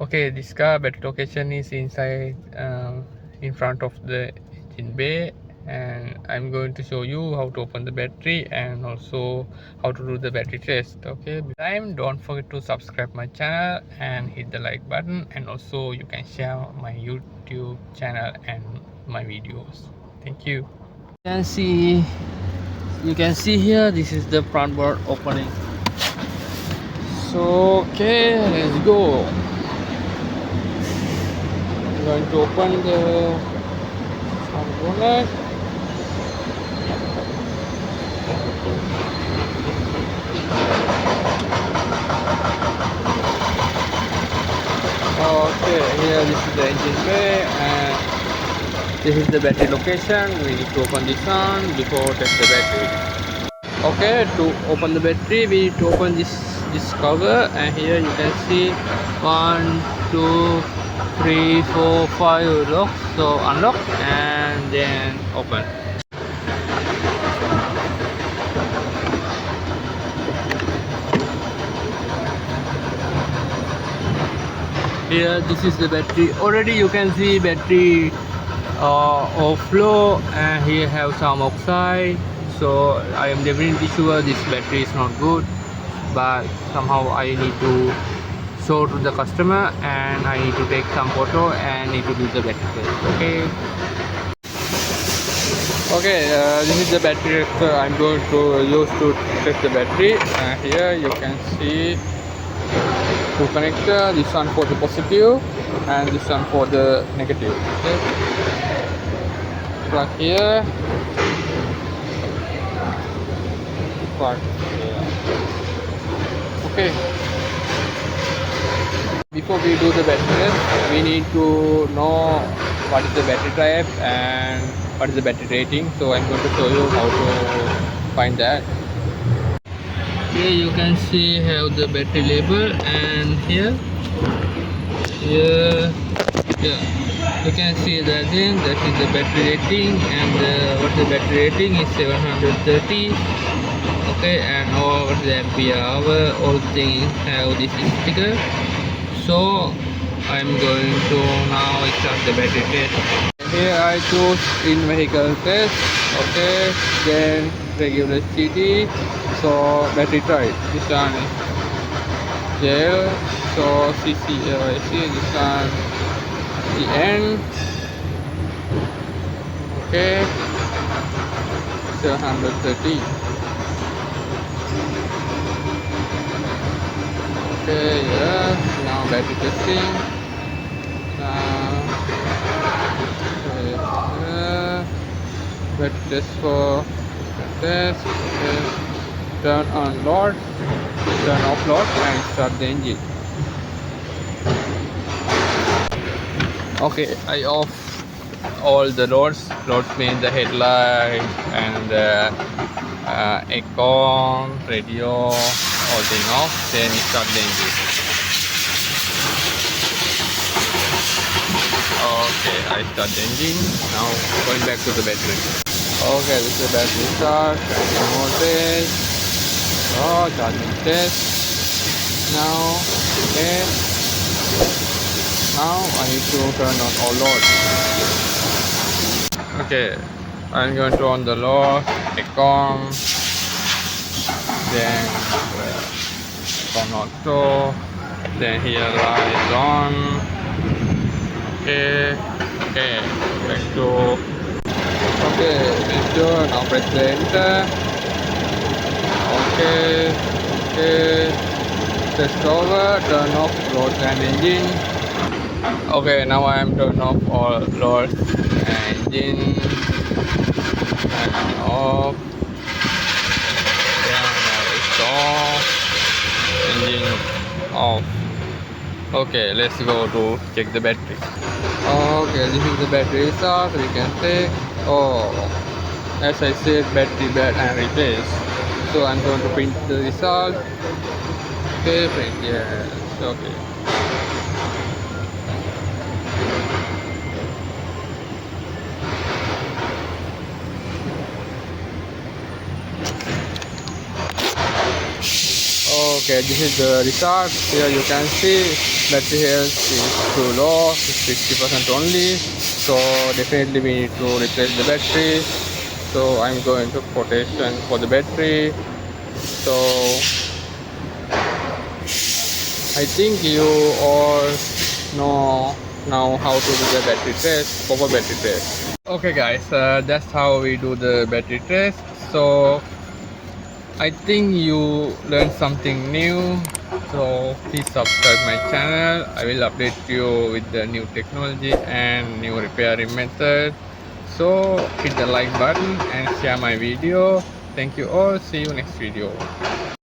Okay, this car battery location is inside, in front of the engine bay, and I'm going to show you how to open the battery and also how to do the battery test. Okay, time, don't forget to subscribe my channel and hit the like button, and also you can share my YouTube channel and my videos. Thank you. You can see here, this is the front board opening. So okay, let's go. I'm going to open the front bonnet. Okay, here this is the engine bay and this is the battery location. We need to open this one before test the battery. Okay, to open the battery we need to open this cover, and here you can see 1 2 3 4 5 locks. So unlock and then open. Here this is the battery. Already you can see battery overflow, and here have some oxide. So I am definitely sure this battery is not good, but somehow I need to show to the customer and I need to take some photo and need to do the battery test. Okay, this is the battery tester I'm going to use to test the battery. Here you can see two connector, this one for the positive and this one for the negative. Okay, plug here, plug here. Okay, before we do the battery test, we need to know what is the battery type and what is the battery rating. So I'm going to show you how to find that. Here you can see have the battery label, and here yeah, you can see that thing, that is the battery rating, and what the battery rating is 730. Okay, and what the ampere hour, all things have this sticker. So I'm going to now start the battery test. Here I choose in vehicle test. Okay, then regular CD. So battery type, this one is gel. So CC, this one CN. Okay, 730. Okay, yeah. Now battery testing. Battery test for test. Okay. Turn on load, turn off load, and start the engine. Okay, I off all the loads. Loads mean the headlight and the aircon, radio, all thing off. Then start the engine. Okay, I start the engine. Now going back to the battery. Okay, this is the battery start. Charging voltage. Oh, charging test. Now, okay. Now I need to turn on all loads. Okay, I'm going to on the load, aircon, then aircon auto, then here light is on. Okay, back to. Okay, enter. Now press the enter. Okay, test over. Turn off load and engine. Okay, now I am turn off all load and engine and off. Yeah, now it's off. Engine off. Okay, let's go to check the battery. Okay, this is the battery result. We can say, oh, as I said, battery bad and replace. So I'm going to print the result. Okay, print, yes, okay. Okay, this is the result. Here you can see battery health is too low, it's 60% only. So definitely we need to replace the battery. So I'm going to quotation for the battery. So I think you all know now how to do the battery test, proper battery test. Okay guys, that's how we do the battery test. So I think you learned something new. So please subscribe my channel. I will update you with the new technology and new repairing method. So hit the like button and share my video. Thank you all. See you next video.